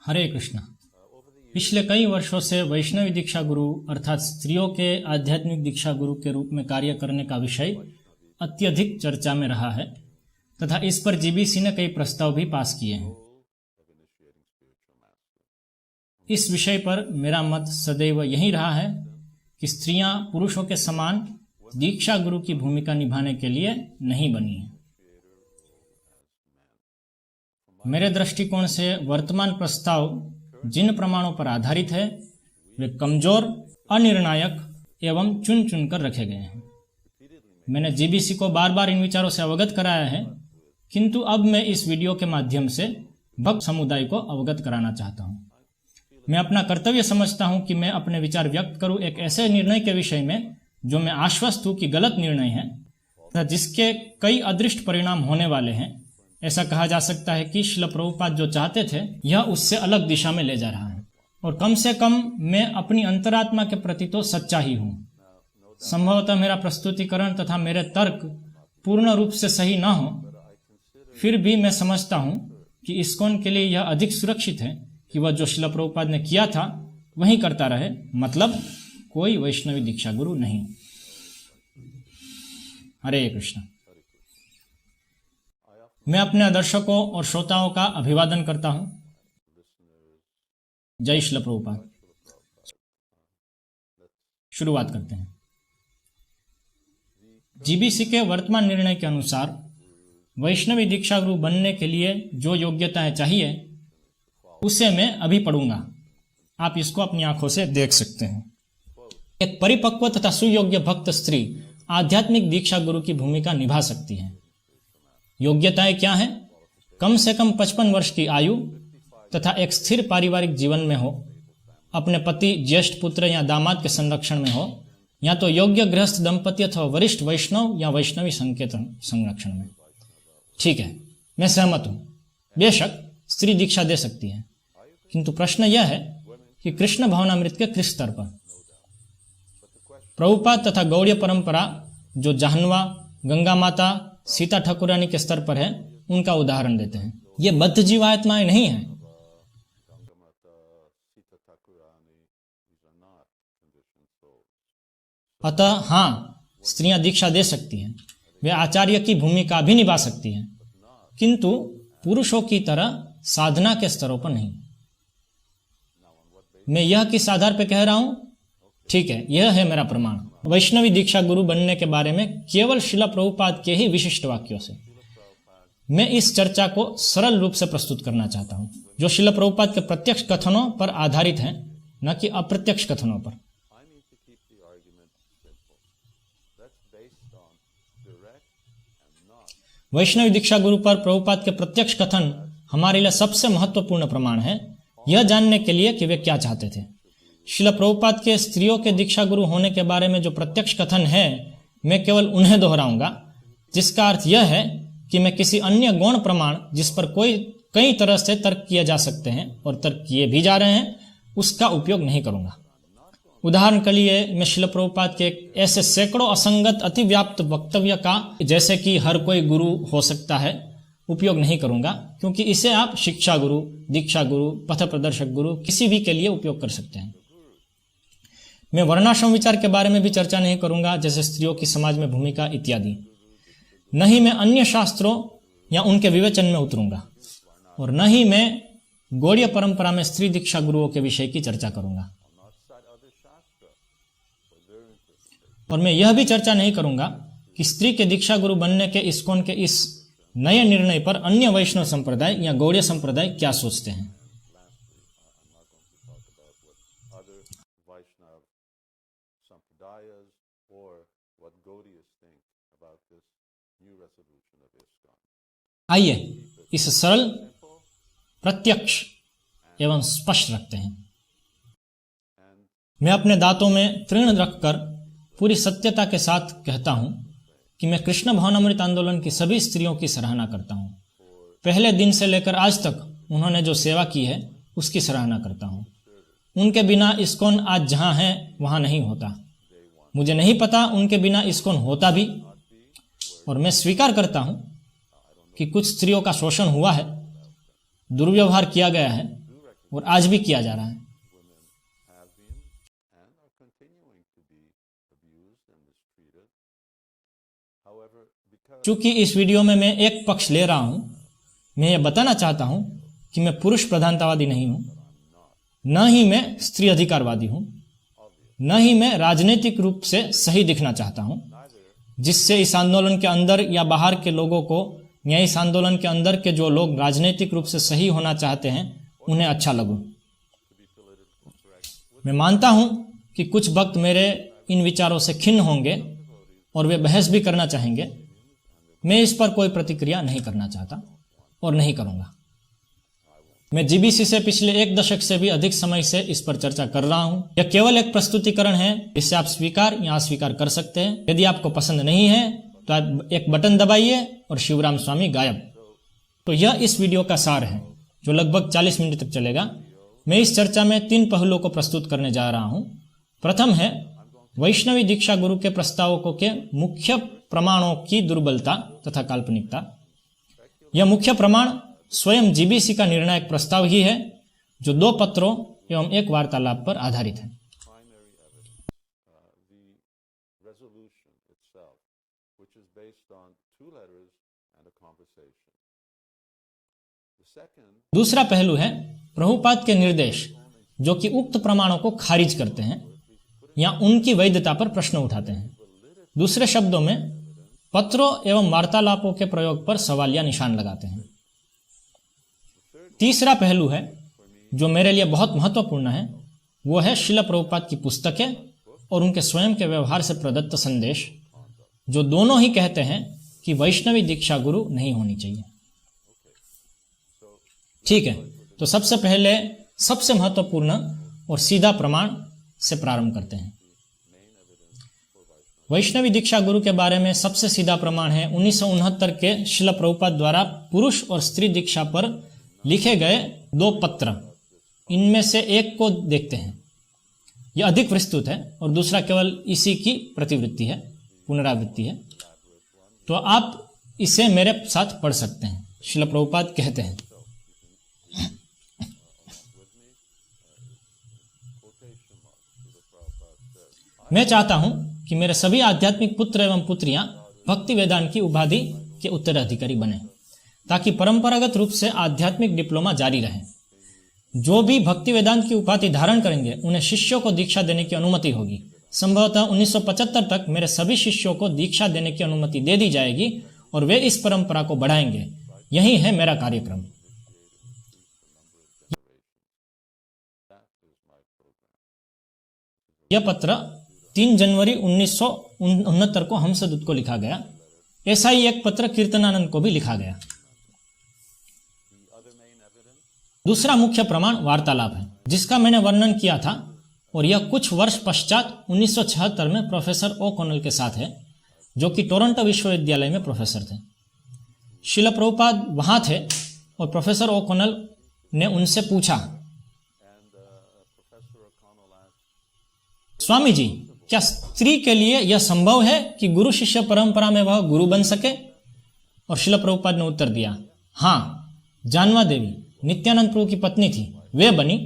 हरे कृष्ण। पिछले कई वर्षों से वैष्णवी दीक्षा गुरु अर्थात स्त्रियों के आध्यात्मिक दीक्षा गुरु के रूप में कार्य करने का विषय अत्यधिक चर्चा में रहा है तथा इस पर जीबीसी ने कई प्रस्ताव भी पास किए हैं। इस विषय पर मेरा मत सदैव यही रहा है कि स्त्रियां पुरुषों के समान दीक्षा गुरु की भूमिका निभाने के लिए नहीं बनी है। मेरे दृष्टिकोण से वर्तमान प्रस्ताव जिन प्रमाणों पर आधारित है वे कमजोर, अनिर्णायक एवं चुन चुनकर रखे गए हैं। मैंने जीबीसी को बार बार इन विचारों से अवगत कराया है, किंतु अब मैं इस वीडियो के माध्यम से भक्त समुदाय को अवगत कराना चाहता हूं। मैं अपना कर्तव्य समझता हूं कि मैं अपने विचार व्यक्त करूं एक ऐसे निर्णय के विषय में जो मैं आश्वस्त हूं कि गलत निर्णय है तथा जिसके कई अदृष्ट परिणाम होने वाले हैं। ऐसा कहा जा सकता है कि श्रील प्रभुपाद जो चाहते थे यह उससे अलग दिशा में ले जा रहा है, और कम से कम मैं अपनी अंतरात्मा के प्रति तो सच्चा ही हूं। संभवतः मेरा प्रस्तुतिकरण तथा मेरे तर्क पूर्ण रूप से सही न हो, फिर भी मैं समझता हूं कि इस्कॉन के लिए यह अधिक सुरक्षित है कि वह जो श्रील प्रभुपाद ने किया था वही करता रहे, मतलब कोई वैष्णवी दीक्षा गुरु नहीं। हरे कृष्ण। मैं अपने दर्शकों और श्रोताओं का अभिवादन करता हूं। जय श्रील प्रभुपाद। शुरुआत करते हैं। जीबीसी के वर्तमान निर्णय के अनुसार वैष्णवी दीक्षा गुरु बनने के लिए जो योग्यताएं चाहिए उसे मैं अभी पढ़ूंगा। आप इसको अपनी आंखों से देख सकते हैं। एक परिपक्व तथा सुयोग्य भक्त स्त्री आध्यात्मिक दीक्षा गुरु की भूमिका निभा सकती है। योग्यताएं क्या हैं? कम से कम 55 वर्ष की आयु तथा एक स्थिर पारिवारिक जीवन में हो, अपने पति, ज्येष्ठ पुत्र या दामाद के संरक्षण में हो, या तो योग्य गृहस्थ दंपति अथवा वरिष्ठ वैष्णव या वैष्णवी संकेतन संरक्षण में। ठीक है, मैं सहमत हूं। बेशक स्त्री दीक्षा दे सकती है, किंतु प्रश्न यह है कि कृष्ण भावनामृत के किस स्तर पर। प्रभुपाद तथा गौड़ीय परंपरा जो जाह्नवा, गंगा माता, सीता ठाकुरानी के स्तर पर है, उनका उदाहरण देते हैं। ये बद्ध जीवात्माएं नहीं है। अतः हाँ, स्त्रियां दीक्षा दे सकती हैं, वे आचार्य की भूमिका भी निभा सकती हैं, किंतु पुरुषों की तरह साधना के स्तरों पर नहीं। मैं यह किस आधार पर कह रहा हूं? ठीक है, यह है मेरा प्रमाण। वैष्णवी दीक्षा गुरु बनने के बारे में केवल श्रील प्रभुपाद के ही विशिष्ट वाक्यों से मैं इस चर्चा को सरल रूप से प्रस्तुत करना चाहता हूं, जो श्रील प्रभुपाद के प्रत्यक्ष कथनों पर आधारित हैं, न कि अप्रत्यक्ष कथनों पर। वैष्णवी दीक्षा गुरु पर प्रभुपाद के प्रत्यक्ष कथन हमारे लिए सबसे महत्वपूर्ण प्रमाण है, यह जानने के लिए कि वे क्या चाहते थे। श्रील प्रभुपाद के स्त्रियों के दीक्षा गुरु होने के बारे में जो प्रत्यक्ष कथन है, मैं केवल उन्हें दोहराऊंगा, जिसका अर्थ यह है कि मैं किसी अन्य गौण प्रमाण जिस पर कई तरह से तर्क किए जा सकते हैं और तर्क किए भी जा रहे हैं, उसका उपयोग नहीं करूंगा। उदाहरण के लिए मैं श्रील प्रभुपाद के ऐसे सैकड़ों असंगत अतिव्याप्त वक्तव्य का, जैसे कि हर कोई गुरु हो सकता है, उपयोग नहीं करूंगा, क्योंकि इसे आप शिक्षा गुरु, दीक्षा गुरु, पथ प्रदर्शक गुरु किसी भी के लिए उपयोग कर सकते हैं। मैं वर्णाश्रम विचार के बारे में भी चर्चा नहीं करूंगा, जैसे स्त्रियों की समाज में भूमिका इत्यादि। न ही मैं अन्य शास्त्रों या उनके विवेचन में उतरूंगा, और न ही मैं गौड़ीय परंपरा में स्त्री दीक्षा गुरुओं के विषय की चर्चा करूंगा। और मैं यह भी चर्चा नहीं करूंगा कि स्त्री के दीक्षा गुरु बनने के इस्कॉन के इस नए निर्णय पर अन्य वैष्णव संप्रदाय या गौड़ीय संप्रदाय क्या सोचते हैं। आइए इसे सरल, प्रत्यक्ष एवं स्पष्ट रखते हैं। मैं अपने दांतों में तृण रखकर पूरी सत्यता के साथ कहता हूं कि मैं कृष्ण भावनामृत आंदोलन की सभी स्त्रियों की सराहना करता हूं। पहले दिन से लेकर आज तक उन्होंने जो सेवा की है उसकी सराहना करता हूं। उनके बिना इस्कॉन आज जहां है वहां नहीं होता। मुझे नहीं पता उनके बिना इस्कॉन होता भी, और मैं स्वीकार करता हूं कि कुछ स्त्रियों का शोषण हुआ है, दुर्व्यवहार किया गया है, और आज भी किया जा रहा है। चूंकि इस वीडियो में मैं एक पक्ष ले रहा हूं, मैं ये बताना चाहता हूं कि मैं पुरुष प्रधानतावादी नहीं हूं, न ही मैं स्त्री अधिकारवादी हूं, न ही मैं राजनीतिक रूप से सही दिखना चाहता हूं, जिससे इस आंदोलन के अंदर या बाहर के लोगों को या इस आंदोलन के अंदर के जो लोग राजनीतिक रूप से सही होना चाहते हैं उन्हें अच्छा लगूं। मैं मानता हूं कि कुछ वक्त मेरे इन विचारों से खिन्न होंगे और वे बहस भी करना चाहेंगे। मैं इस पर कोई प्रतिक्रिया नहीं करना चाहता और नहीं करूंगा। मैं जीबीसी से पिछले 1 दशक से भी अधिक समय से इस पर चर्चा कर रहा हूं। यह केवल एक प्रस्तुतिकरण है, जिसे आप स्वीकार या अस्वीकार कर सकते हैं। यदि आपको पसंद नहीं है तो आप एक बटन दबाइए और शिवराम स्वामी गायब। तो यह इस वीडियो का सार है, जो लगभग 40 मिनट तक चलेगा। मैं इस चर्चा में 3 पहलुओं को प्रस्तुत करने जा रहा हूं। प्रथम है वैष्णवी दीक्षा गुरु के प्रस्तावकों के मुख्य प्रमाणों की दुर्बलता तथा काल्पनिकता। यह मुख्य प्रमाण स्वयं जीबीसी का निर्णायक प्रस्ताव ही है, जो 2 पत्रों एवं एक वार्तालाप पर आधारित है। दूसरा पहलू है प्रभुपाद के निर्देश, जो कि उक्त प्रमाणों को खारिज करते हैं या उनकी वैधता पर प्रश्न उठाते हैं। दूसरे शब्दों में पत्रों एवं वार्तालापों के प्रयोग पर सवाल या निशान लगाते हैं। तीसरा पहलू है, जो मेरे लिए बहुत महत्वपूर्ण है, वो है श्रील प्रभुपाद की पुस्तकें और उनके स्वयं के व्यवहार से प्रदत्त संदेश, जो दोनों ही कहते हैं कि वैष्णवी दीक्षा गुरु नहीं होनी चाहिए। ठीक है, तो सबसे पहले सबसे महत्वपूर्ण और सीधा प्रमाण से प्रारंभ करते हैं। वैष्णवी दीक्षा गुरु के बारे में सबसे सीधा प्रमाण है 1969 के श्रील प्रभुपाद द्वारा पुरुष और स्त्री दीक्षा पर लिखे गए 2 पत्र। इनमें से एक को देखते हैं। यह अधिक विस्तृत है और दूसरा केवल इसी की प्रतिवृत्ति है, पुनरावृत्ति है। तो आप इसे मेरे साथ पढ़ सकते हैं। श्रील प्रभुपाद कहते हैं, मैं चाहता हूं कि मेरे सभी आध्यात्मिक पुत्र एवं पुत्रियां भक्ति वेदांत की उपाधि के उत्तराधिकारी बने, ताकि परंपरागत रूप से आध्यात्मिक डिप्लोमा जारी रहे। जो भी भक्ति वेदांत की उपाधि धारण करेंगे उन्हें शिष्यों को दीक्षा देने की अनुमति होगी। संभवतः 1975 तक मेरे सभी शिष्यों को दीक्षा देने की अनुमति दे दी जाएगी और वे इस परंपरा को बढ़ाएंगे। यही है मेरा कार्यक्रम। यह पत्र 3 जनवरी 1969 को हंसदूत को लिखा गया। ऐसा ही एक पत्र कीर्तनानंद को भी लिखा गया। दूसरा मुख्य प्रमाण वार्तालाप है, जिसका मैंने वर्णन किया था, और यह कुछ वर्ष पश्चात 1976 में प्रोफेसर ओ'कॉनल के साथ है, जो कि टोरंटो विश्वविद्यालय में प्रोफेसर थे। श्रील प्रभुपाद वहां थे और प्रोफेसर ओ'कॉनल ने उनसे पूछा, स्वामी जी, क्या स्त्री के लिए यह संभव है कि गुरु शिष्य परंपरा में वह गुरु बन सके? और श्रील प्रभुपाद ने उत्तर दिया, हाँ, जानवा देवी नित्यानंद प्रभु की पत्नी थी, वे बनी।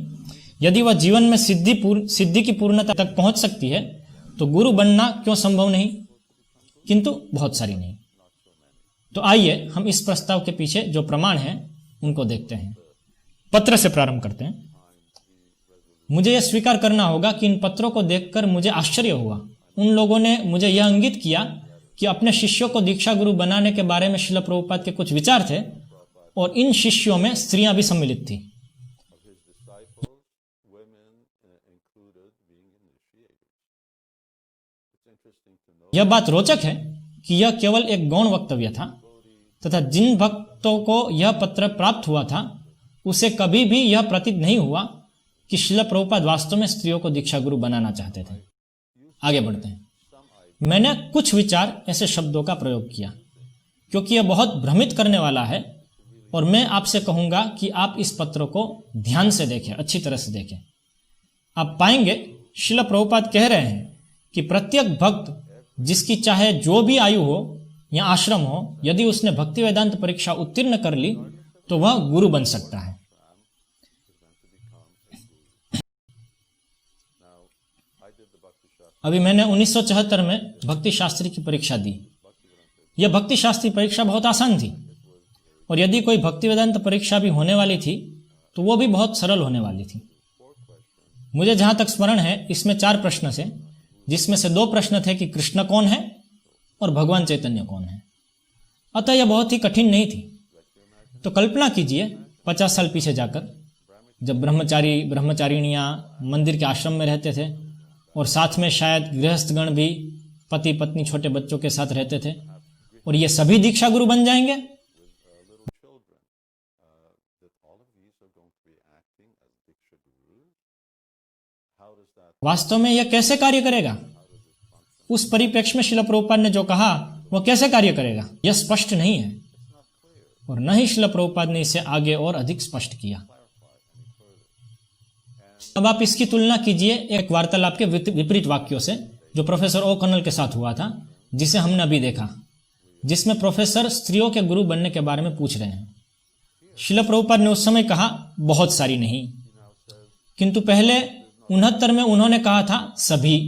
यदि वह जीवन में सिद्धि की पूर्णता तक पहुंच सकती है तो गुरु बनना क्यों संभव नहीं? किंतु बहुत सारी नहीं। तो आइए हम इस प्रस्ताव के पीछे जो प्रमाण है उनको देखते हैं। पत्र से प्रारंभ करते हैं। मुझे यह स्वीकार करना होगा कि इन पत्रों को देखकर मुझे आश्चर्य हुआ। उन लोगों ने मुझे यह इंगित किया कि अपने शिष्यों को दीक्षा गुरु बनाने के बारे में श्रील प्रभुपाद के कुछ विचार थे, और इन शिष्यों में स्त्रियां भी सम्मिलित थी। यह बात रोचक है कि यह केवल एक गौण वक्तव्य था तथा जिन भक्तों को यह पत्र प्राप्त हुआ था उसे कभी भी यह प्रतीत नहीं हुआ कि श्रील प्रभुपाद वास्तव में स्त्रियों को दीक्षा गुरु बनाना चाहते थे। आगे बढ़ते हैं। मैंने कुछ विचार ऐसे शब्दों का प्रयोग किया क्योंकि यह बहुत भ्रमित करने वाला है, और मैं आपसे कहूंगा कि आप इस पत्र को ध्यान से देखें, अच्छी तरह से देखें। आप पाएंगे श्रील प्रभुपाद कह रहे हैं कि प्रत्येक भक्त, जिसकी चाहे जो भी आयु हो या आश्रम हो, यदि उसने भक्ति वेदांत परीक्षा उत्तीर्ण कर ली तो वह गुरु बन सकता है। अभी मैंने 1974 में भक्ति शास्त्री की परीक्षा दी। यह भक्ति शास्त्री परीक्षा बहुत आसान थी, और यदि कोई भक्ति वेदांत परीक्षा भी होने वाली थी तो वो भी बहुत सरल होने वाली थी। मुझे जहां तक स्मरण है, इसमें 4 प्रश्न थे, जिसमें से 2 प्रश्न थे कि कृष्ण कौन है और भगवान चैतन्य कौन है। अतः यह बहुत ही कठिन नहीं थी। तो कल्पना कीजिए 50 साल पीछे जाकर, जब ब्रह्मचारिणियां मंदिर के आश्रम में रहते थे और साथ में शायद गृहस्थगण भी पति पत्नी छोटे बच्चों के साथ रहते थे, और ये सभी दीक्षा गुरु बन जाएंगे। वास्तव में यह कैसे कार्य करेगा? उस परिप्रेक्ष्य में श्रील प्रभुपाद ने जो कहा वह कैसे कार्य करेगा, यह स्पष्ट नहीं है, और न ही श्रील प्रभुपाद ने इसे आगे और अधिक स्पष्ट किया। अब आप इसकी तुलना कीजिए एक वार्तालाप के विपरीत वाक्यों से, जो प्रोफेसर ओ'कॉनल के साथ हुआ था, जिसे हमने अभी देखा, जिसमें प्रोफेसर स्त्रियों के गुरु बनने के बारे में पूछ रहे हैं। श्रील प्रभुपाद ने उस समय कहा बहुत सारी नहीं, किंतु पहले 69 में उन्होंने कहा था सभी।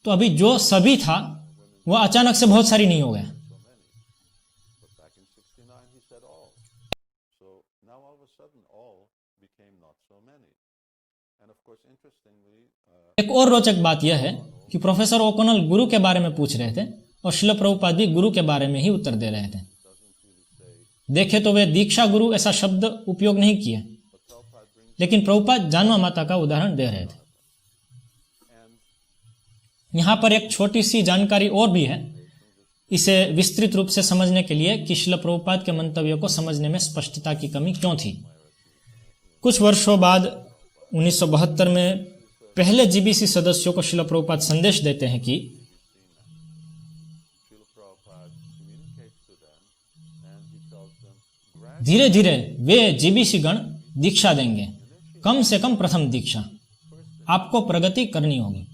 तो अभी जो सभी था वह अचानक से बहुत सारी नहीं हो गया। एक और रोचक बात यह है कि प्रोफेसर ओ'कॉनल गुरु के बारे में पूछ रहे थे और श्रील प्रभुपाद भी गुरु के बारे में ही उत्तर दे रहे थे। देखे तो वे दीक्षा गुरु ऐसा शब्द उपयोग नहीं किए, लेकिन प्रभुपाद जानवा माता का उदाहरण दे रहे थे। यहां पर एक छोटी सी जानकारी और भी है, इसे विस्तृत रूप से समझने के लिए, कि श्रील प्रभुपाद के मंतव्यों को समझने में स्पष्टता की कमी क्यों थी। कुछ वर्षों बाद 1972 में पहले जीबीसी सदस्यों को श्रील प्रभुपाद संदेश देते हैं कि धीरे धीरे वे जीबीसी गण दीक्षा देंगे, कम से कम प्रथम दीक्षा। आपको प्रगति करनी होगी।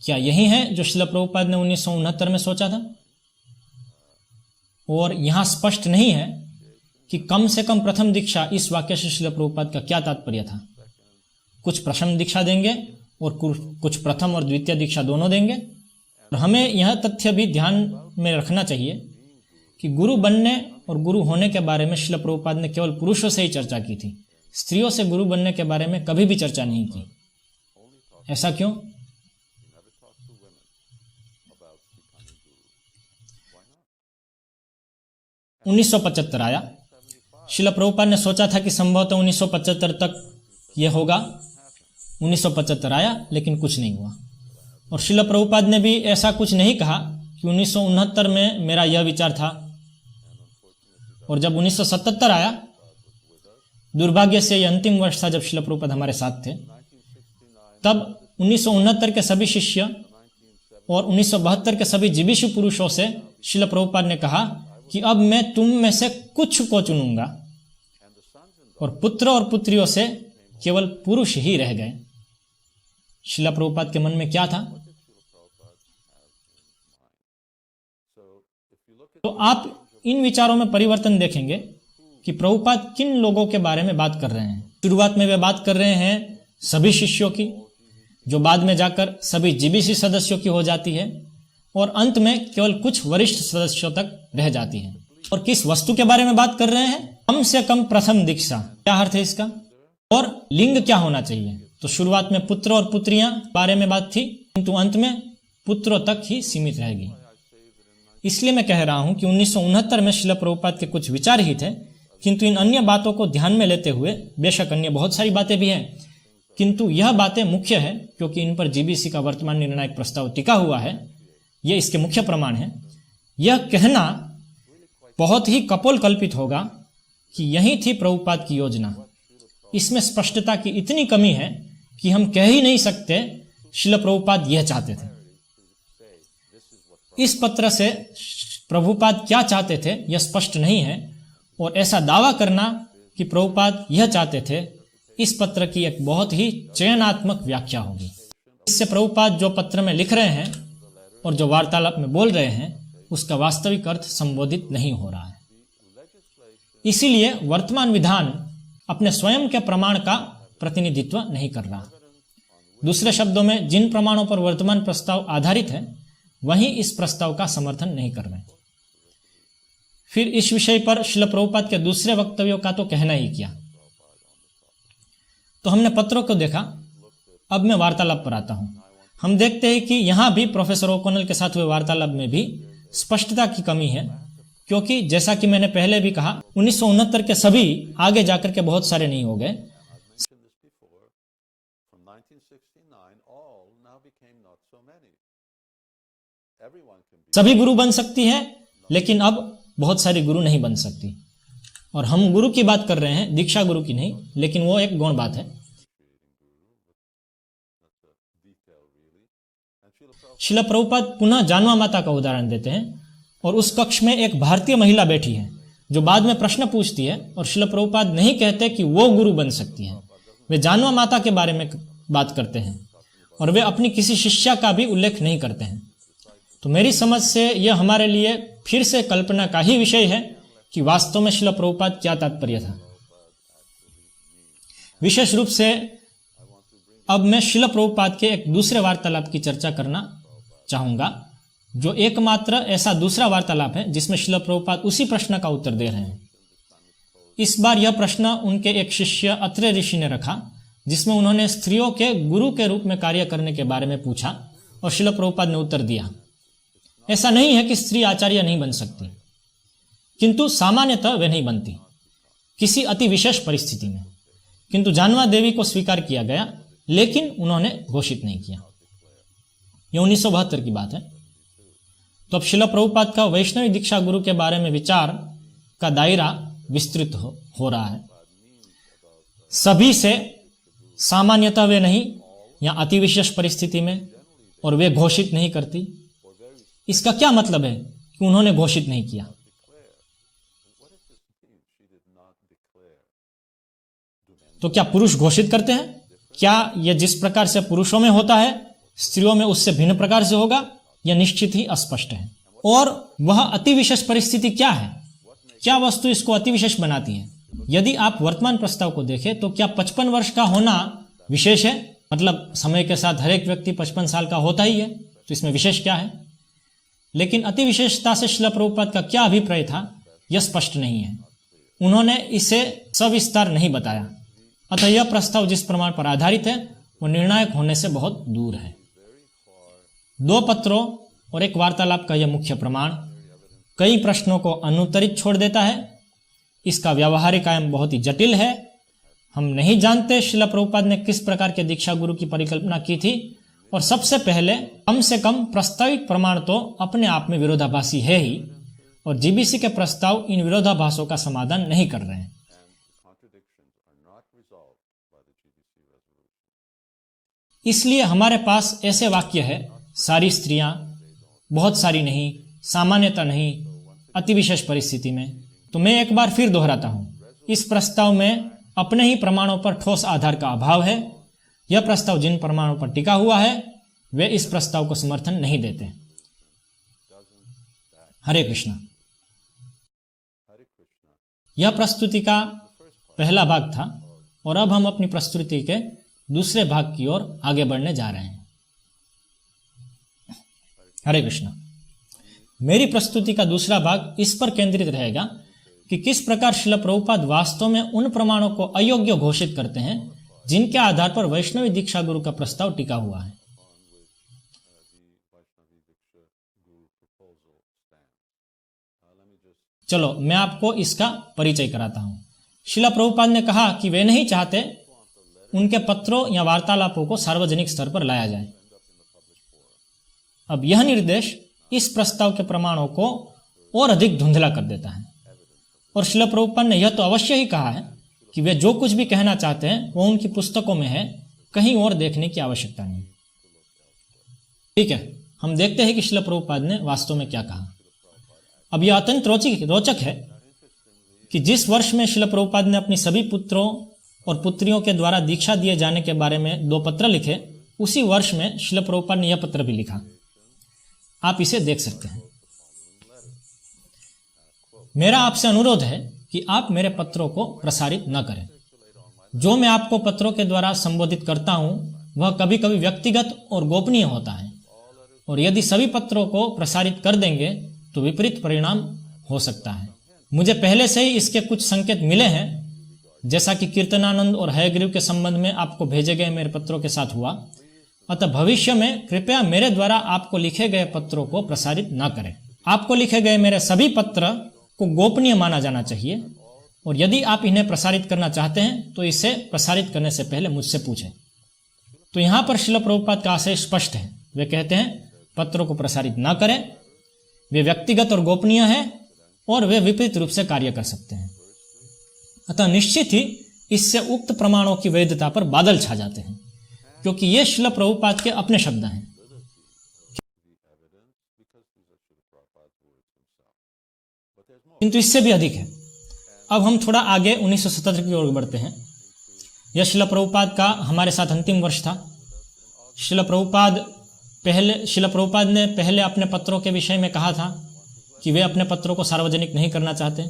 क्या यही है जो श्रील प्रभुपाद ने 1969 में सोचा था? और यहां स्पष्ट नहीं है कि कम से कम प्रथम दीक्षा, इस वाक्य से श्रील प्रभुपाद का क्या तात्पर्य था। कुछ प्रथम दीक्षा देंगे और कुछ प्रथम और द्वितीय दीक्षा दोनों देंगे। और हमें यह तथ्य भी ध्यान में रखना चाहिए कि गुरु बनने और गुरु होने के बारे में श्रील प्रभुपाद ने केवल पुरुषों से ही चर्चा की थी, स्त्रियों से गुरु बनने के बारे में कभी भी चर्चा नहीं की। ऐसा क्यों? – 1975 आया। श्रील प्रभुपाद ने सोचा था कि संभवतः 1975 तक यह होगा। 1975 आया, लेकिन कुछ नहीं हुआ। और श्रील प्रभुपाद ने भी ऐसा कुछ नहीं कहा कि 1969 में मेरा यह विचार था। और जब 1977 आया, दुर्भाग्य से यह अंतिम वर्ष था जब श्रील प्रभुपाद हमारे साथ थे, तब 1969 के सभी शिष्य और 1972 के सभी जीबीसी पुरुषों से श्रील प्रभुपाद ने कहा कि अब मैं तुम में से कुछ को चुनूंगा, और पुत्र और पुत्रियों से केवल पुरुष ही रह गए। श्रील प्रभुपाद के मन में क्या था? तो आप इन विचारों में परिवर्तन देखेंगे कि प्रभुपाद किन लोगों के बारे में बात कर रहे हैं। शुरुआत में वे बात कर रहे हैं सभी शिष्यों की, जो बाद में जाकर सभी जीबीसी सदस्यों की हो जाती है, और अंत में केवल कुछ वरिष्ठ सदस्यों तक रह जाती है। और किस वस्तु के बारे में बात कर रहे हैं? कम से कम प्रथम दीक्षा। क्या अर्थ है इसका? और लिंग क्या होना चाहिए? तो शुरुआत में पुत्र और पुत्रियां बारे में बात थी, किंतु अंत में पुत्रों तक ही सीमित रहेगी। इसलिए मैं कह रहा हूं कि 1969 में श्रील प्रभुपाद के कुछ विचार ही थे, किंतु इन अन्य बातों को ध्यान में लेते हुए, बेशक अन्य बहुत सारी बातें भी हैं, किंतु यह बातें मुख्य है क्योंकि इन पर जीबीसी का वर्तमान निर्णायक प्रस्ताव टिका हुआ है। यह इसके मुख्य प्रमाण है। यह कहना बहुत ही कपोल कल्पित होगा कि यही थी प्रभुपाद की योजना। इसमें स्पष्टता की इतनी कमी है कि हम कह ही नहीं सकते श्रील प्रभुपाद यह चाहते थे। इस पत्र से प्रभुपाद क्या चाहते थे यह स्पष्ट नहीं है, और ऐसा दावा करना कि प्रभुपाद यह चाहते थे, इस पत्र की एक बहुत ही चयनात्मक व्याख्या होगी। इससे प्रभुपाद जो पत्र में लिख रहे हैं और जो वार्तालाप में बोल रहे हैं, उसका वास्तविक अर्थ संबोधित नहीं हो रहा है। इसीलिए वर्तमान विधान अपने स्वयं के प्रमाण का प्रतिनिधित्व नहीं कर रहा। दूसरे शब्दों में, जिन प्रमाणों पर वर्तमान प्रस्ताव आधारित है वही इस प्रस्ताव का समर्थन नहीं कर रहे। फिर इस विषय पर श्रील प्रभुपाद के दूसरे वक्तव्यों का तो कहना ही किया। तो हमने पत्रों को देखा, अब मैं वार्तालाप पर आता हूं। हम देखते हैं कि यहां भी प्रोफेसर ओ'कॉनेल के साथ हुए वार्तालाप में भी स्पष्टता की कमी है, क्योंकि जैसा कि मैंने पहले भी कहा, 1969 के सभी आगे जाकर के बहुत सारे नहीं हो गए। सभी गुरु बन सकती है, लेकिन अब बहुत सारी गुरु नहीं बन सकती। और हम गुरु की बात कर रहे हैं, दीक्षा गुरु की नहीं, लेकिन वो एक गौण बात है। श्रील प्रभुपाद पुनः जानवा माता का उदाहरण देते हैं, और उस कक्ष में एक भारतीय महिला बैठी है जो बाद में प्रश्न पूछती है, और श्रील प्रभुपाद नहीं कहते कि वो गुरु बन सकती है। वे जानवा माता के बारे में बात करते हैं और वे अपनी किसी शिष्या का भी उल्लेख नहीं करते हैं। तो मेरी समझ से यह हमारे लिए फिर से कल्पना का ही विषय है कि वास्तव में श्रील प्रभुपाद क्या तात्पर्य था। विशेष रूप से अब मैं श्रील प्रभुपाद के एक दूसरे वार्तालाप की चर्चा करना चाहूंगा, जो एकमात्र ऐसा दूसरा वार्तालाप है जिसमें श्रील प्रभुपाद उसी प्रश्न का उत्तर दे रहे हैं। इस बार यह प्रश्न उनके एक शिष्य अत्रे ऋषि ने रखा, जिसमें उन्होंने स्त्रियों के गुरु के रूप में कार्य करने के बारे में पूछा, और श्रील प्रभुपाद ने उत्तर दिया, ऐसा नहीं है कि स्त्री आचार्य नहीं बन सकती, किंतु सामान्यतः वे नहीं बनती, किसी अति विशेष परिस्थिति में। किंतु जानवा देवी को स्वीकार किया गया, लेकिन उन्होंने घोषित नहीं किया। यह 1972 की बात है। तो अब श्रील प्रभुपाद का वैष्णवी दीक्षा गुरु के बारे में विचार का दायरा विस्तृत हो रहा है। सभी से सामान्यतः वे नहीं, या अति विशेष परिस्थिति में, और वे घोषित नहीं करती। इसका क्या मतलब है कि उन्होंने घोषित नहीं किया? तो क्या पुरुष घोषित करते हैं? क्या यह जिस प्रकार से पुरुषों में होता है स्त्रियों में उससे भिन्न प्रकार से होगा? यह निश्चित ही अस्पष्ट है। और वह अति विशेष परिस्थिति क्या है? क्या वस्तु इसको अति विशेष बनाती है? यदि आप वर्तमान प्रस्ताव को देखें तो क्या 55 वर्ष का होना विशेष है? मतलब समय के साथ हर एक व्यक्ति 55 साल का होता ही है, तो इसमें विशेष क्या है? लेकिन अति विशेषता से श्रील प्रभुपाद का क्या अभिप्राय था, यह स्पष्ट नहीं है। उन्होंने इसे सविस्तार नहीं बताया। अतः यह प्रस्ताव जिस प्रमाण पर आधारित है वो निर्णायक होने से बहुत दूर है। 2 पत्रों और एक वार्तालाप का यह मुख्य प्रमाण कई प्रश्नों को अनुत्तरित छोड़ देता है। इसका व्यावहारिक आयाम बहुत ही जटिल है। हम नहीं जानते श्रील प्रभुपाद ने किस प्रकार के दीक्षा गुरु की परिकल्पना की थी, और सबसे पहले कम से कम प्रस्तावित प्रमाण तो अपने आप में विरोधाभासी है ही, और जीबीसी के प्रस्ताव इन विरोधाभासों का समाधान नहीं कर रहे हैं। इसलिए हमारे पास ऐसे वाक्य है, सारी स्त्रियां, बहुत सारी नहीं, सामान्यता नहीं, अति विशेष परिस्थिति में। तो मैं एक बार फिर दोहराता हूं, इस प्रस्ताव में अपने ही प्रमाणों पर ठोस आधार का अभाव है। यह प्रस्ताव जिन प्रमाणों पर टिका हुआ है वे इस प्रस्ताव को समर्थन नहीं देते। हरे कृष्ण। यह प्रस्तुति का पहला भाग था, और अब हम अपनी प्रस्तुति के दूसरे भाग की ओर आगे बढ़ने जा रहे हैं। हरे कृष्ण। मेरी प्रस्तुति का दूसरा भाग इस पर केंद्रित रहेगा कि किस प्रकार श्रील प्रभुपाद वास्तव में उन प्रमाणों को अयोग्य घोषित करते हैं जिनके आधार पर वैष्णवी दीक्षा गुरु का प्रस्ताव टिका हुआ है। चलो मैं आपको इसका परिचय कराता हूं। श्रील प्रभुपाद ने कहा कि वे नहीं चाहते उनके पत्रों या वार्तालापों को सार्वजनिक स्तर पर लाया जाए। अब यह निर्देश इस प्रस्ताव के प्रमाणों को और अधिक धुंधला कर देता है, और श्रील प्रभुपाद ने यह तो अवश्य ही कहा है कि वे जो कुछ भी कहना चाहते हैं वो उनकी पुस्तकों में है, कहीं और देखने की आवश्यकता नहीं। ठीक है, हम देखते हैं कि श्रील प्रभुपाद ने वास्तव में क्या कहा। अब यह अत्यंत रोचक है कि जिस वर्ष में श्रील प्रभुपाद ने अपनी सभी पुत्रों और पुत्रियों के द्वारा दीक्षा दिए जाने के बारे में 2 पत्र लिखे, उसी वर्ष में श्रील प्रभुपाद ने यह पत्र भी लिखा। आप इसे देख सकते हैं। मेरा आपसे अनुरोध है कि आप मेरे पत्रों को प्रसारित न करें। जो मैं आपको पत्रों के द्वारा संबोधित करता हूं वह कभी कभी व्यक्तिगत और गोपनीय होता है, और यदि सभी पत्रों को प्रसारित कर देंगे तो विपरीत परिणाम हो सकता है। मुझे पहले से ही इसके कुछ संकेत मिले हैं, जैसा कि कीर्तनानंद और हयग्रीव के संबंध में आपको भेजे गए मेरे पत्रों के साथ हुआ। अतः भविष्य में कृपया मेरे द्वारा आपको लिखे गए पत्रों को प्रसारित न करें। आपको लिखे गए मेरे सभी पत्र को गोपनीय माना जाना चाहिए, और यदि आप इन्हें प्रसारित करना चाहते हैं तो इसे प्रसारित करने से पहले मुझसे पूछें। तो यहाँ पर श्रील प्रभुपाद का आशय स्पष्ट है। वे कहते हैं पत्रों को प्रसारित न करें, वे व्यक्तिगत और गोपनीय हैं और वे विपरीत रूप से कार्य कर सकते हैं। अतः निश्चित ही इससे उक्त प्रमाणों की वैधता पर बादल छा जाते हैं, क्योंकि ये श्रील प्रभुपाद के अपने शब्द हैं। किंतु इससे भी अधिक है। अब हम थोड़ा आगे 1977 की ओर बढ़ते हैं। यह श्रील प्रभुपाद का हमारे साथ अंतिम वर्ष था। श्रील प्रभुपाद ने पहले अपने पत्रों के विषय में कहा था कि वे अपने पत्रों को सार्वजनिक नहीं करना चाहते,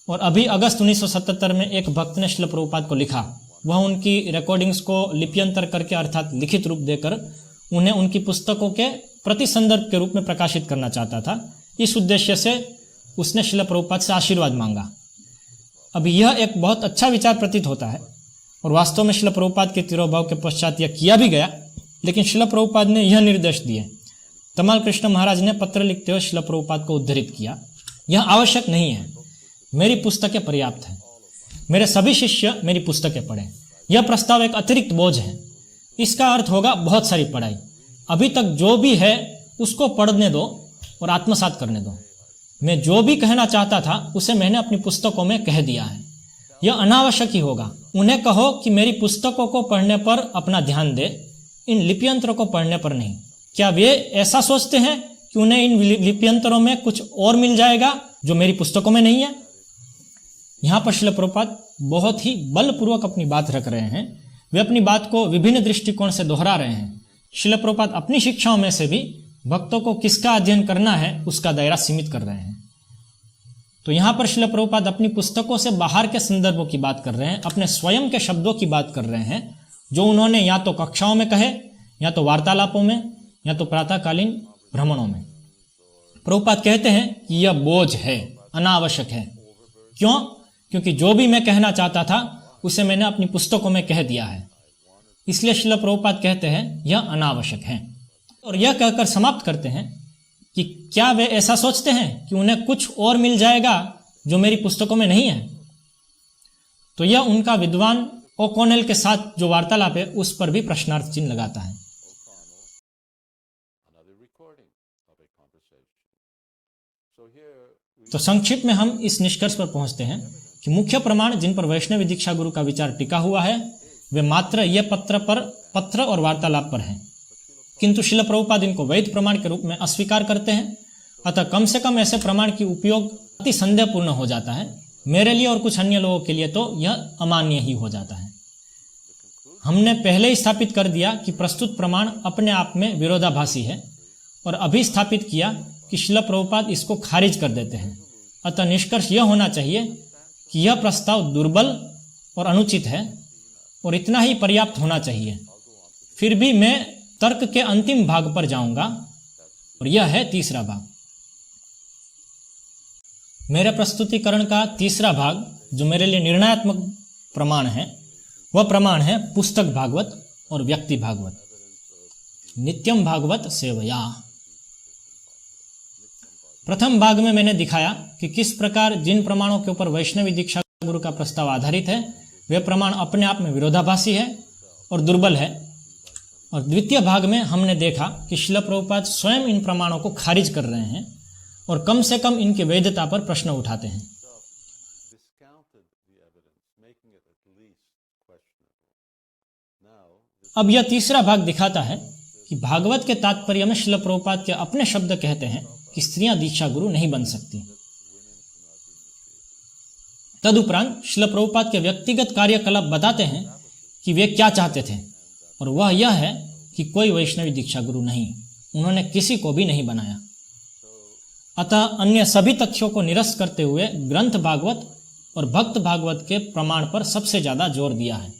और अभी अगस्त 1977 में एक भक्त ने श्रील प्रभुपाद को लिखा। वह उनकी रिकॉर्डिंग्स को लिप्यंतर करके अर्थात लिखित रूप देकर उन्हें उनकी पुस्तकों के प्रति संदर्भ के रूप में प्रकाशित करना चाहता था। इस उद्देश्य से उसने श्रील प्रभुपाद से आशीर्वाद मांगा। अभी यह एक बहुत अच्छा विचार प्रतीत होता है, और वास्तव में श्रील प्रभुपाद के तिरोभाव के पश्चात यह किया भी गया। लेकिन श्रील प्रभुपाद ने यह निर्देश दिए। तमाल कृष्ण महाराज ने पत्र लिखते हुए श्रील प्रभुपाद को उद्धृत किया, यह आवश्यक नहीं है, मेरी पुस्तकें पर्याप्त हैं, मेरे सभी शिष्य मेरी पुस्तकें पढ़ें। यह प्रस्ताव एक अतिरिक्त बोझ है। इसका अर्थ होगा बहुत सारी पढ़ाई। अभी तक जो भी है उसको पढ़ने दो और आत्मसात करने दो। मैं जो भी कहना चाहता था उसे मैंने अपनी पुस्तकों में कह दिया है। यह अनावश्यक ही होगा। उन्हें कहो कि मेरी पुस्तकों को पढ़ने पर अपना ध्यान दे, इन लिप्यंतरों को पढ़ने पर नहीं। क्या वे ऐसा सोचते हैं कि उन्हें इन लिप्यंतरों में कुछ और मिल जाएगा जो मेरी पुस्तकों में नहीं है? यहाँ पर श्रील प्रभुपाद बहुत ही बलपूर्वक अपनी बात रख रहे हैं। वे अपनी बात को विभिन्न दृष्टिकोण से दोहरा रहे हैं। श्रील प्रभुपाद अपनी शिक्षाओं में से भी भक्तों को किसका अध्ययन करना है उसका दायरा सीमित कर रहे हैं। तो यहाँ पर श्रील प्रभुपाद अपनी पुस्तकों से बाहर के संदर्भों की बात कर रहे हैं, अपने स्वयं के शब्दों की बात कर रहे हैं, जो उन्होंने या तो कक्षाओं में कहे, या तो वार्तालापों में, या तो प्रातःकालीन भ्रमणों में। प्रभुपाद कहते हैं कि यह बोझ है, अनावश्यक है। क्यों? क्योंकि जो भी मैं कहना चाहता था उसे मैंने अपनी पुस्तकों में कह दिया है। इसलिए श्रील प्रभुपाद कहते हैं यह अनावश्यक है, और यह कहकर समाप्त करते हैं कि क्या वे ऐसा सोचते हैं कि उन्हें कुछ और मिल जाएगा जो मेरी पुस्तकों में नहीं है? तो यह उनका विद्वान ओकॉनेल के साथ जो वार्तालाप है उस पर भी प्रश्नार्थ चिन्ह लगाता है। तो संक्षिप्त में हम इस निष्कर्ष पर पहुंचते हैं कि मुख्य प्रमाण जिन पर वैष्णवी दीक्षा गुरु का विचार टिका हुआ है वे मात्र ये पत्र और वार्तालाप पर हैं, किंतु श्रील प्रभुपाद इनको वैध प्रमाण के रूप में अस्वीकार करते हैं। अतः कम से कम ऐसे प्रमाण की उपयोग अति संदेहपूर्ण हो जाता है। मेरे लिए और कुछ अन्य लोगों के लिए तो यह अमान्य ही हो जाता है। हमने पहले ही स्थापित कर दिया कि प्रस्तुत प्रमाण अपने आप में विरोधाभासी है, और अभी स्थापित किया कि श्रील प्रभुपाद इसको खारिज कर देते हैं। अतः निष्कर्ष यह होना चाहिए कि यह प्रस्ताव दुर्बल और अनुचित है, और इतना ही पर्याप्त होना चाहिए। फिर भी मैं तर्क के अंतिम भाग पर जाऊंगा, और यह है तीसरा भाग। मेरे प्रस्तुतिकरण का तीसरा भाग जो मेरे लिए निर्णयात्मक प्रमाण है, वह प्रमाण है पुस्तक भागवत और व्यक्ति भागवत, नित्यम भागवत सेवया। प्रथम भाग में मैंने दिखाया कि किस प्रकार जिन प्रमाणों के ऊपर वैष्णवी दीक्षा गुरु का प्रस्ताव आधारित है वे प्रमाण अपने आप में विरोधाभासी है और दुर्बल है। और द्वितीय भाग में हमने देखा कि श्रील प्रभुपाद स्वयं इन प्रमाणों को खारिज कर रहे हैं और कम से कम इनकी वैधता पर प्रश्न उठाते हैं। अब यह तीसरा भाग दिखाता है कि भागवत के तात्पर्य में श्रील प्रभुपाद के अपने शब्द कहते हैं कि स्त्रियां दीक्षा गुरु नहीं बन सकती। तदुपरांत श्रील प्रभुपाद के व्यक्तिगत कार्यकलाप बताते हैं कि वे क्या चाहते थे, और वह यह है कि कोई वैष्णवी दीक्षा गुरु नहीं, उन्होंने किसी को भी नहीं बनाया। अतः अन्य सभी तथ्यों को निरस्त करते हुए ग्रंथ भागवत और भक्त भागवत के प्रमाण पर सबसे ज्यादा जोर दिया है।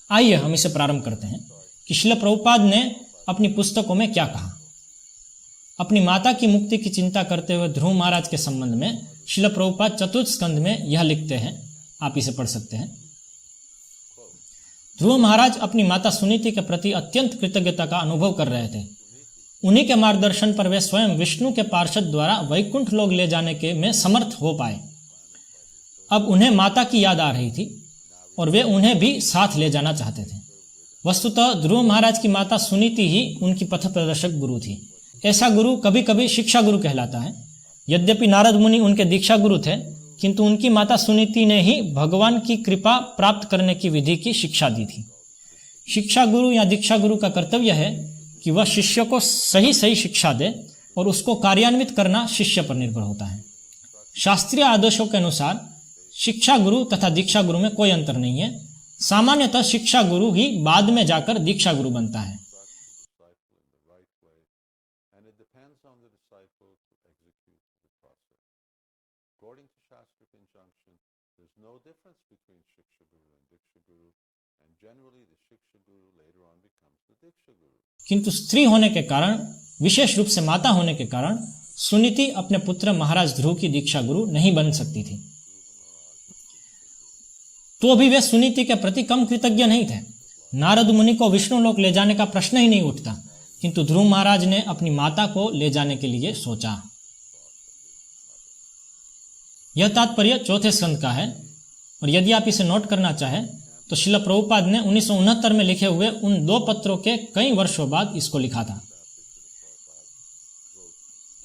आइए हम इसे प्रारंभ करते हैं। कि श्रील प्रभुपाद ने अपनी पुस्तकों में क्या कहा। अपनी माता की मुक्ति की चिंता करते हुए ध्रुव महाराज के संबंध में श्रील प्रभुपाद चतुर्थ स्कंद में यह लिखते हैं, आप इसे पढ़ सकते हैं। ध्रुव महाराज अपनी माता सुनीति के प्रति अत्यंत कृतज्ञता का अनुभव कर रहे थे। उन्हीं के मार्गदर्शन पर वे स्वयं विष्णु के पार्षद द्वारा वैकुंठ लोक ले जाने के में समर्थ हो पाए। अब उन्हें माता की याद आ रही थी और वे उन्हें भी साथ ले जाना चाहते थे। वस्तुतः ध्रुव महाराज की माता सुनीति ही उनकी पथ प्रदर्शक गुरु थी। ऐसा गुरु कभी कभी शिक्षा गुरु कहलाता है। यद्यपि नारद मुनि उनके दीक्षा गुरु थे, किंतु उनकी माता सुनीति ने ही भगवान की कृपा प्राप्त करने की विधि की शिक्षा दी थी। शिक्षा गुरु या दीक्षा गुरु का कर्तव्य है कि वह शिष्य को सही सही शिक्षा दे और उसको कार्यान्वित करना शिष्य पर निर्भर होता है। शास्त्रीय आदर्शों के अनुसार शिक्षा गुरु तथा दीक्षा गुरु में कोई अंतर नहीं है। सामान्यतः शिक्षा गुरु ही बाद में जाकर दीक्षा गुरु बनता है। किंतु स्त्री होने के कारण, विशेष रूप से माता होने के कारण, सुनीति अपने पुत्र महाराज ध्रुव की दीक्षा गुरु नहीं बन सकती थी। तो भी वे सुनीति के प्रति कम कृतज्ञ नहीं थे। नारद मुनि को विष्णु लोक ले जाने का प्रश्न ही नहीं उठता, किंतु ध्रुव महाराज ने अपनी माता को ले जाने के लिए सोचा। यह तात्पर्य चौथे स्कंद का है और यदि आप इसे नोट करना चाहें तो श्रील प्रभुपाद ने 1969 में लिखे हुए उन 2 पत्रों के कई वर्षों बाद इसको लिखा था।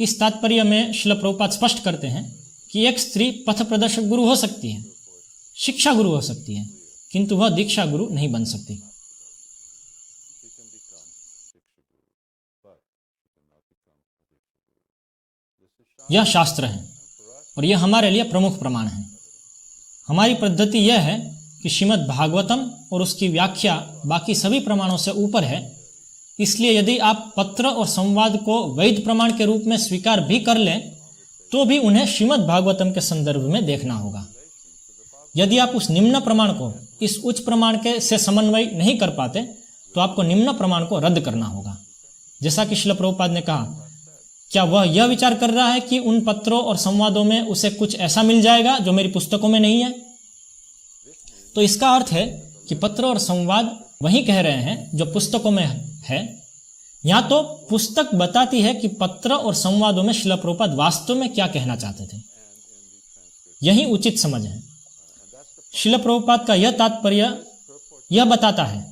इस तात्पर्य में श्रील प्रभुपाद स्पष्ट करते हैं कि एक स्त्री पथ प्रदर्शक गुरु हो सकती है, शिक्षा गुरु हो सकती है, किंतु वह दीक्षा गुरु नहीं बन सकती। यह शास्त्र है और यह हमारे लिए प्रमुख प्रमाण है। हमारी पद्धति यह है कि श्रीमद् भागवतम और उसकी व्याख्या बाकी सभी प्रमाणों से ऊपर है। इसलिए यदि आप पत्र और संवाद को वैध प्रमाण के रूप में स्वीकार भी कर लें तो भी उन्हें श्रीमद् भागवतम के संदर्भ में देखना होगा। यदि आप उस निम्न प्रमाण को इस उच्च प्रमाण के से समन्वय नहीं कर पाते तो आपको निम्न प्रमाण को रद्द करना होगा। जैसा कि श्रील प्रभुपाद ने कहा, क्या वह यह विचार कर रहा है कि उन पत्रों और संवादों में उसे कुछ ऐसा मिल जाएगा जो मेरी पुस्तकों में नहीं है? तो इसका अर्थ है कि पत्र और संवाद वही कह रहे हैं जो पुस्तकों में है। या तो पुस्तक बताती है कि पत्र और संवादों में श्रील प्रभुपाद वास्तव में क्या कहना चाहते थे। यही उचित समझ है। श्रील प्रभुपाद का यह तात्पर्य यह बताता है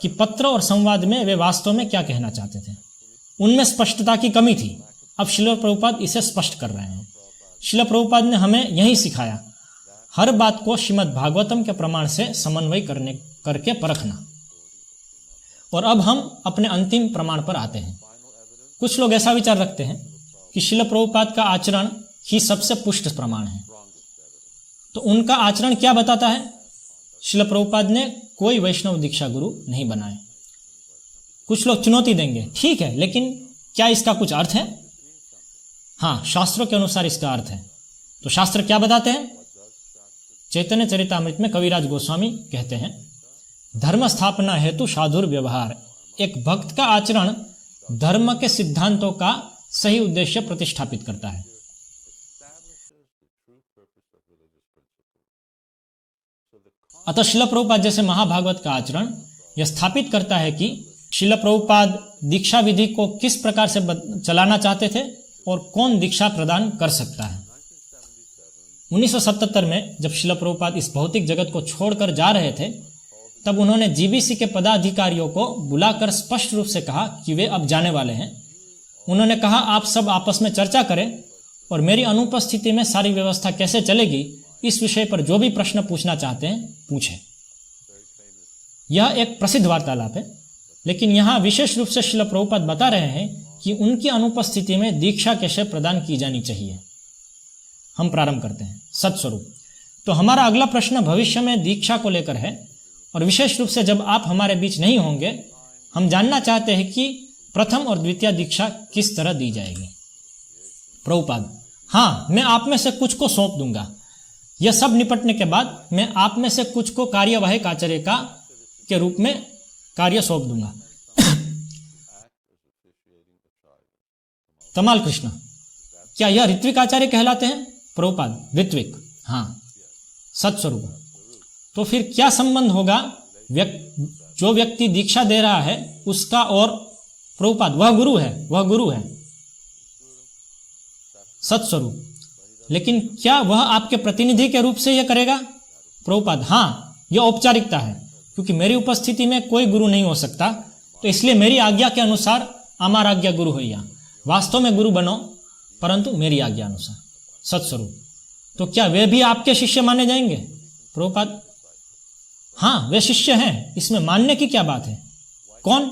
कि पत्र और संवाद में वे वास्तव में क्या कहना चाहते थे। उनमें स्पष्टता की कमी थी। अब श्रील प्रभुपाद इसे स्पष्ट कर रहे हैं। श्रील प्रभुपाद ने हमें यही सिखाया, हर बात को श्रीमद् भागवतम के प्रमाण से समन्वय करके परखना। और अब हम अपने अंतिम प्रमाण पर आते हैं। कुछ लोग ऐसा विचार रखते हैं कि श्रील प्रभुपाद का आचरण ही सबसे पुष्ट प्रमाण है। तो उनका आचरण क्या बताता है? श्रील प्रभुपाद ने कोई वैष्णव दीक्षा गुरु नहीं बनाए। कुछ लोग चुनौती देंगे, ठीक है, लेकिन क्या इसका कुछ अर्थ है? हाँ, शास्त्रों के अनुसार इसका अर्थ है। तो शास्त्र क्या बताते हैं? चैतन्य चरितामृत में कविराज गोस्वामी कहते हैं, धर्म स्थापना हेतु साधुर व्यवहार। एक भक्त का आचरण धर्म के सिद्धांतों का सही उद्देश्य प्रतिष्ठापित करता है। अतः श्रील प्रभुपाद जैसे महाभागवत का आचरण यह स्थापित करता है कि श्रील प्रभुपाद दीक्षा विधि को किस प्रकार से चलाना चाहते थे और कौन दीक्षा प्रदान कर सकता है। 1977 में जब श्रील प्रभुपाद इस भौतिक जगत को छोड़कर जा रहे थे, तब उन्होंने जीबीसी के पदाधिकारियों को बुलाकर स्पष्ट रूप से कहा कि वे अब जाने वाले हैं। उन्होंने कहा, आप सब आपस में चर्चा करें और मेरी अनुपस्थिति में सारी व्यवस्था कैसे चलेगी, इस विषय पर जो भी प्रश्न पूछना चाहते हैं पूछें। यह एक प्रसिद्ध वार्तालाप है, लेकिन यहाँ विशेष रूप से श्रील प्रभुपाद बता रहे हैं कि उनकी अनुपस्थिति में दीक्षा कैसे प्रदान की जानी चाहिए। हम प्रारंभ करते हैं। सत्स्वरूप। तो हमारा अगला प्रश्न भविष्य में दीक्षा को लेकर है और विशेष रूप से जब आप हमारे बीच नहीं होंगे, हम जानना चाहते हैं कि प्रथम और द्वितीय दीक्षा किस तरह दी जाएगी। प्रभुपाद: हाँ, मैं आप में से कुछ को सौंप दूंगा। यह सब निपटने के बाद मैं आप में से कुछ को कार्यवाहक आचार्य के रूप में कार्य सौंप दूंगा। तमाल कृष्ण, क्या यह ऋत्विक आचार्य कहलाते हैं? प्रभुपाद, ऋत्विक, हाँ, सत्स्वरूप। तो फिर क्या संबंध होगा जो व्यक्ति दीक्षा दे रहा है उसका और प्रभुपाद? वह गुरु है, वह गुरु है सत्स्वरूप, लेकिन क्या वह आपके प्रतिनिधि के रूप से यह करेगा? प्रभुपाद, हाँ, यह औपचारिकता है, क्योंकि मेरी उपस्थिति में कोई गुरु नहीं हो सकता, तो इसलिए मेरी आज्ञा के अनुसार अमार आज्ञा गुरु होइया। वास्तव में गुरु बनो, परंतु मेरी आज्ञा अनुसार, सत्स्वरूप। तो क्या वे भी आपके शिष्य माने जाएंगे? प्रभुपाद, हाँ, वे शिष्य हैं, इसमें मानने की क्या बात है? कौन?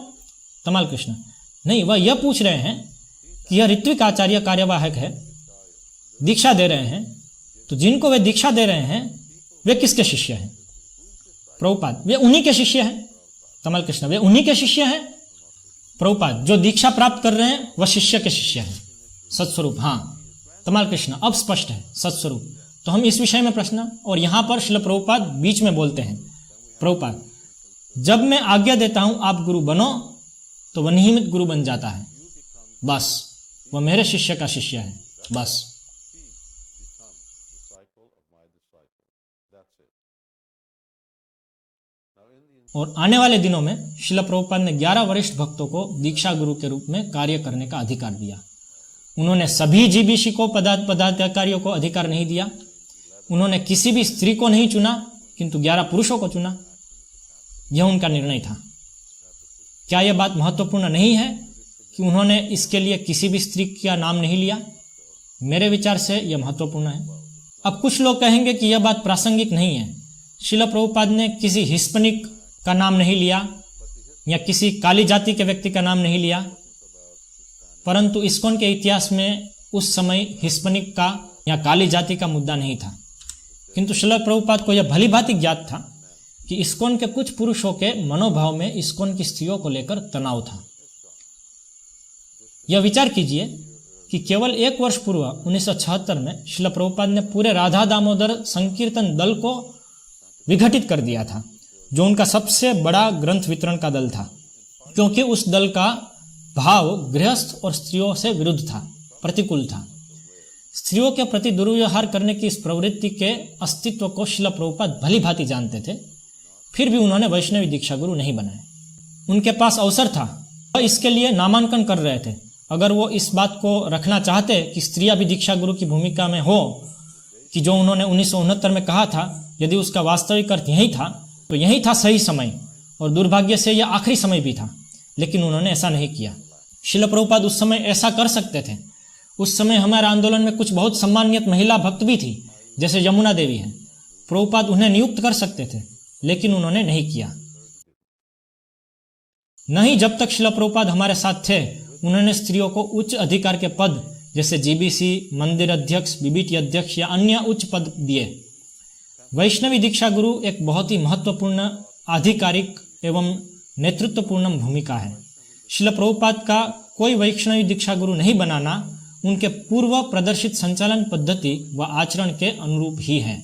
तमाल कृष्ण, नहीं, वह यह पूछ रहे हैं कि यह ऋत्विक आचार्य कार्यवाहक है, दीक्षा दे रहे हैं, तो जिनको वे दीक्षा दे रहे हैं वे किसके शिष्य हैं? प्रभुपाद, वे उन्हीं के शिष्य हैं। तमाल कृष्ण, वे उन्हीं के शिष्य हैं। प्रभुपाद, जो दीक्षा प्राप्त कर रहे हैं वह शिष्य के शिष्य हैं, सत्स्वरूप, हाँ। तमाल कृष्ण, अब स्पष्ट है, सत्स्वरूप। तो हम इस विषय में प्रश्न, और यहां पर श्रील प्रभुपाद बीच में बोलते हैं, प्रभुपाद, जब मैं आज्ञा देता हूं आप गुरु बनो, तो वह नियमित गुरु बन जाता है, बस, वह मेरे शिष्य का शिष्य है, बस। और आने वाले दिनों में श्रील प्रभुपाद ने 11 वरिष्ठ भक्तों को दीक्षा गुरु के रूप में कार्य करने का अधिकार दिया। उन्होंने सभी जीबीसी को पदाधिकारियों को अधिकार नहीं दिया। उन्होंने किसी भी स्त्री को नहीं चुना, किंतु 11 पुरुषों को चुना। यह उनका निर्णय था। क्या यह बात महत्वपूर्ण नहीं है कि उन्होंने इसके लिए किसी भी स्त्री का नाम नहीं लिया? मेरे विचार से यह महत्वपूर्ण है। अब कुछ लोग कहेंगे कि यह बात प्रासंगिक नहीं है। श्रील प्रभुपाद ने किसी हिस्पनिक का नाम नहीं लिया या किसी काली जाति के व्यक्ति का नाम नहीं लिया, परंतु इस्कॉन के इतिहास में उस समय हिस्पनिक का या काली जाति का मुद्दा नहीं था। किंतु श्रील प्रभुपाद को यह भली भांति ज्ञात था कि इस्कॉन के कुछ पुरुषों के मनोभाव में इस्कॉन की स्त्रियों को लेकर तनाव था। यह विचार कीजिए कि केवल 1 वर्ष पूर्व 1976 में श्रील प्रभुपाद ने पूरे राधा दामोदर संकीर्तन दल को विघटित कर दिया था, जो उनका सबसे बड़ा ग्रंथ वितरण का दल था, क्योंकि उस दल का भाव गृहस्थ और स्त्रियों से विरुद्ध था, प्रतिकूल था। स्त्रियों के प्रति दुर्व्यवहार करने की इस प्रवृत्ति के अस्तित्व को श्रील प्रभुपाद भली भांति जानते थे, फिर भी उन्होंने वैष्णवी दीक्षा गुरु नहीं बनाए। उनके पास अवसर था, वह इसके लिए नामांकन कर रहे थे। अगर वो इस बात को रखना चाहते कि स्त्रियां भी दीक्षा गुरु की भूमिका में हो, कि जो उन्होंने 1969 में कहा था, यदि उसका वास्तविक अर्थ यही था तो यही था सही समय, और दुर्भाग्य से यह आखिरी समय भी था, लेकिन उन्होंने ऐसा नहीं किया। श्रील प्रभुपाद उस समय ऐसा कर सकते थे। उस समय हमारे आंदोलन में कुछ बहुत सम्मानित महिला भक्त भी थी, जैसे यमुना देवी हैं। प्रभुपाद उन्हें नियुक्त कर सकते थे, लेकिन उन्होंने नहीं किया। नहीं, जब तक श्रील प्रभुपाद हमारे साथ थे, उन्होंने स्त्रियों को उच्च अधिकार के पद जैसे जीबीसी, मंदिर अध्यक्ष, बीबीटी अध्यक्ष या अन्य उच्च पद दिए। वैष्णवी दीक्षा गुरु एक बहुत ही महत्वपूर्ण आधिकारिक एवं नेतृत्वपूर्ण भूमिका है। श्रील प्रभुपाद का कोई वैष्णवी दीक्षा गुरु नहीं बनाना उनके पूर्व प्रदर्शित संचालन पद्धति व आचरण के अनुरूप ही है।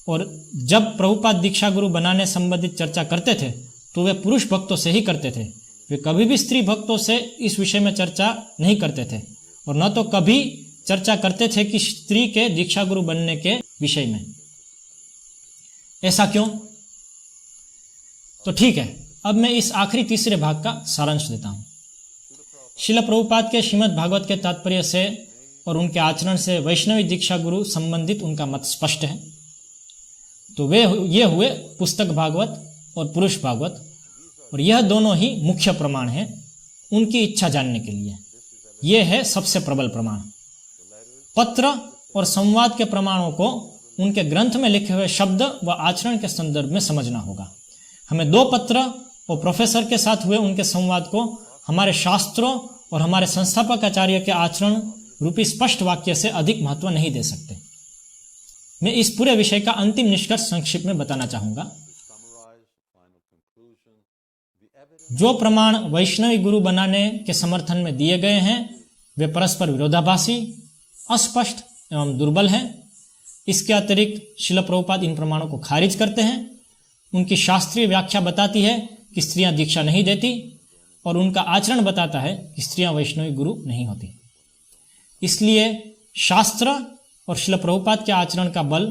और जब प्रभुपाद दीक्षा गुरु बनाने संबंधित चर्चा करते थे तो वे पुरुष भक्तों से ही करते थे। वे कभी भी स्त्री भक्तों से इस विषय में चर्चा नहीं करते थे, और न तो कभी चर्चा करते थे कि स्त्री के दीक्षा गुरु बनने के विषय में। ऐसा क्यों? तो ठीक है, अब मैं इस आखिरी तीसरे भाग का सारांश देता हूं। श्रील प्रभुपाद के श्रीमद् भागवत के तात्पर्य से और उनके आचरण से वैष्णवी दीक्षा गुरु संबंधित उनका मत स्पष्ट है। तो वे ये हुए पुस्तक भागवत और पुरुष भागवत, और यह दोनों ही मुख्य प्रमाण हैं उनकी इच्छा जानने के लिए। यह है सबसे प्रबल प्रमाण। पत्र और संवाद के प्रमाणों को उनके ग्रंथ में लिखे हुए शब्द व आचरण के संदर्भ में समझना होगा। हमें 2 पत्र और प्रोफेसर के साथ हुए उनके संवाद को हमारे शास्त्रों और हमारे संस्थापक आचार्य के आचरण रूपी स्पष्ट वाक्य से अधिक महत्व नहीं दे सकते। मैं इस पूरे विषय का अंतिम निष्कर्ष संक्षिप्त में बताना चाहूंगा। जो प्रमाण वैष्णवी गुरु बनाने के समर्थन में दिए गए हैं वे परस्पर विरोधाभासी, अस्पष्ट एवं दुर्बल हैं। इसके अतिरिक्त श्रील प्रभुपाद इन प्रमाणों को खारिज करते हैं। उनकी शास्त्रीय व्याख्या बताती है कि स्त्रियां दीक्षा नहीं देती, और उनका आचरण बताता है कि स्त्रियां वैष्णवी गुरु नहीं होती। इसलिए शास्त्र और श्रील प्रभुपाद के आचरण का बल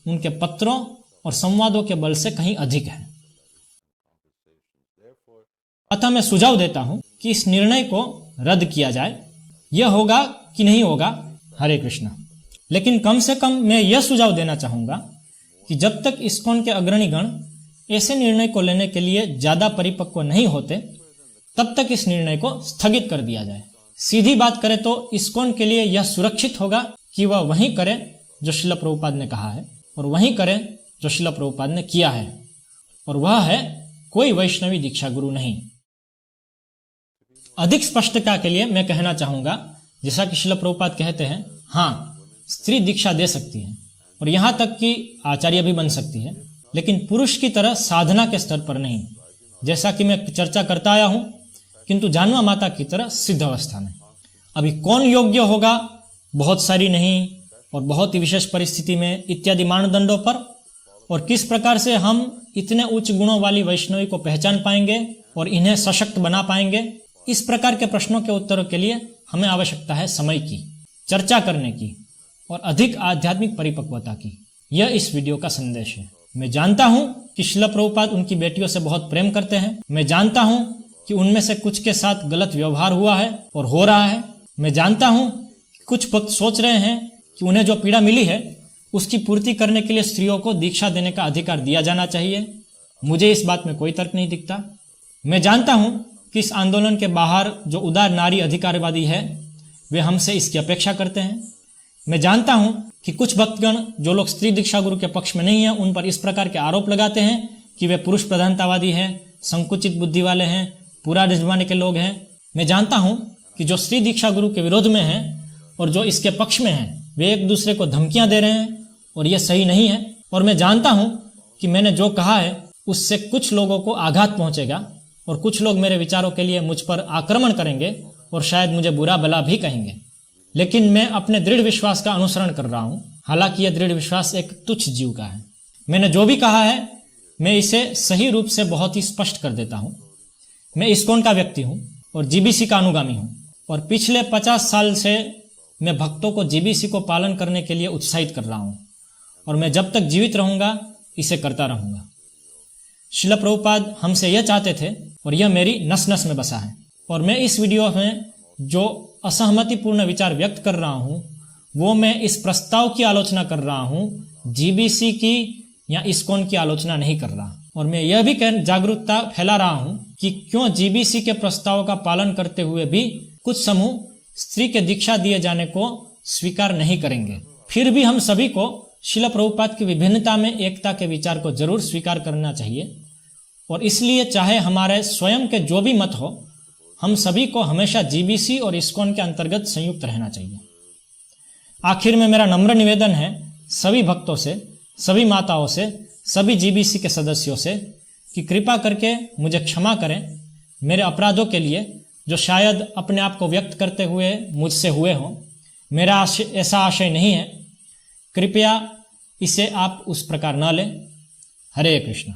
उनके पत्रों और संवादों के बल से कहीं अधिक है। अतः मैं सुझाव देता हूं कि इस निर्णय को रद्द किया जाए। यह होगा कि नहीं होगा, हरे कृष्णा। लेकिन कम से कम मैं यह सुझाव देना चाहूंगा कि जब तक इस्कॉन के अग्रणी गण ऐसे निर्णय को लेने के लिए ज्यादा परिपक्व नहीं होते, तब तक इस निर्णय को स्थगित कर दिया जाए। सीधी बात करें तो इस्कॉन के लिए यह सुरक्षित होगा कि वह वही करे जो श्रील प्रभुपाद ने कहा है और वही करे जो श्रील प्रभुपाद ने किया है, और वह है कोई वैष्णवी दीक्षा गुरु नहीं। अधिक स्पष्टता के लिए मैं कहना चाहूंगा, जैसा कि श्रील प्रभुपाद कहते हैं, हाँ, स्त्री दीक्षा दे सकती है और यहां तक कि आचार्य भी बन सकती है, लेकिन पुरुष की तरह साधना के स्तर पर नहीं, जैसा कि मैं चर्चा करता आया हूं, किंतु जानवा माता की तरह सिद्ध अवस्था में। अभी कौन योग्य होगा, बहुत सारी नहीं और बहुत ही विशेष परिस्थिति में इत्यादि मानदंडों पर, और किस प्रकार से हम इतने उच्च गुणों वाली वैष्णवी को पहचान पाएंगे और इन्हें सशक्त बना पाएंगे, इस प्रकार के प्रश्नों के उत्तरों के लिए हमें आवश्यकता है समय की, चर्चा करने की और अधिक आध्यात्मिक परिपक्वता की। यह इस वीडियो का संदेश है। मैं जानता हूं कि श्रील प्रभुपाद उनकी बेटियों से बहुत प्रेम करते हैं। मैं जानता हूं कि उनमें से कुछ के साथ गलत व्यवहार हुआ है और हो रहा है। मैं जानता हूं कि कुछ भक्त सोच रहे हैं कि उन्हें जो पीड़ा मिली है उसकी पूर्ति करने के लिए स्त्रियों को दीक्षा देने का अधिकार दिया जाना चाहिए। मुझे इस बात में कोई तर्क नहीं दिखता। मैं जानता हूं कि इस आंदोलन के बाहर जो उदार नारी अधिकारवादी है वे हमसे इसकी अपेक्षा करते हैं। मैं जानता हूं कि कुछ भक्तगण जो लोग स्त्री दीक्षा गुरु के पक्ष में नहीं है, उन पर इस प्रकार के आरोप लगाते हैं कि वे पुरुष प्रधानतावादी हैं, संकुचित बुद्धि वाले हैं, पूरा जमाने के लोग हैं। मैं जानता हूं कि जो स्त्री दीक्षा गुरु के विरोध में हैं और जो इसके पक्ष में हैं, वे एक दूसरे को धमकियां दे रहे हैं और यह सही नहीं है। और मैं जानता हूं कि मैंने जो कहा है उससे कुछ लोगों को आघात पहुंचेगा और कुछ लोग मेरे विचारों के लिए मुझ पर आक्रमण करेंगे और शायद मुझे बुरा भला भी कहेंगे। लेकिन मैं अपने दृढ़ विश्वास का अनुसरण कर रहा हूं, हालांकि यह दृढ़ विश्वास एक तुच्छ जीव का है। मैंने जो भी कहा है मैं इसे सही रूप से बहुत ही स्पष्ट कर देता हूं। मैं इस्कॉन का व्यक्ति हूं और जीबीसी का अनुगामी हूं, और पिछले 50 साल से मैं भक्तों को जीबीसी को पालन करने के लिए उत्साहित कर रहा हूं, और मैं जब तक जीवित रहूंगा इसे करता रहूंगा। श्रील प्रभुपाद हमसे यह चाहते थे और यह मेरी नस नस में बसा है। और मैं इस वीडियो में जो असहमतिपूर्ण विचार व्यक्त कर रहा हूं वो मैं इस प्रस्ताव की आलोचना कर रहा हूं, जीबीसी की या इस्कॉन की आलोचना नहीं कर रहा। और मैं यह भी जागरूकता फैला रहा हूं कि क्यों जीबीसी के प्रस्ताव का पालन करते हुए भी कुछ समूह स्त्री के दीक्षा दिए जाने को स्वीकार नहीं करेंगे। फिर भी हम सभी को श्रील प्रभुपाद की विभिन्नता में एकता के विचार को जरूर स्वीकार करना चाहिए, और इसलिए चाहे हमारे स्वयं के जो भी मत हो, हम सभी को हमेशा जीबीसी और इस्कॉन के अंतर्गत संयुक्त रहना चाहिए। आखिर में मेरा नम्र निवेदन है सभी भक्तों से, सभी माताओं से, सभी जीबीसी के सदस्यों से कि कृपा करके मुझे क्षमा करें मेरे अपराधों के लिए जो शायद अपने आप को व्यक्त करते हुए मुझसे हुए हों। मेरा ऐसा आशय नहीं है, कृपया इसे आप उस प्रकार न लें। हरे कृष्ण।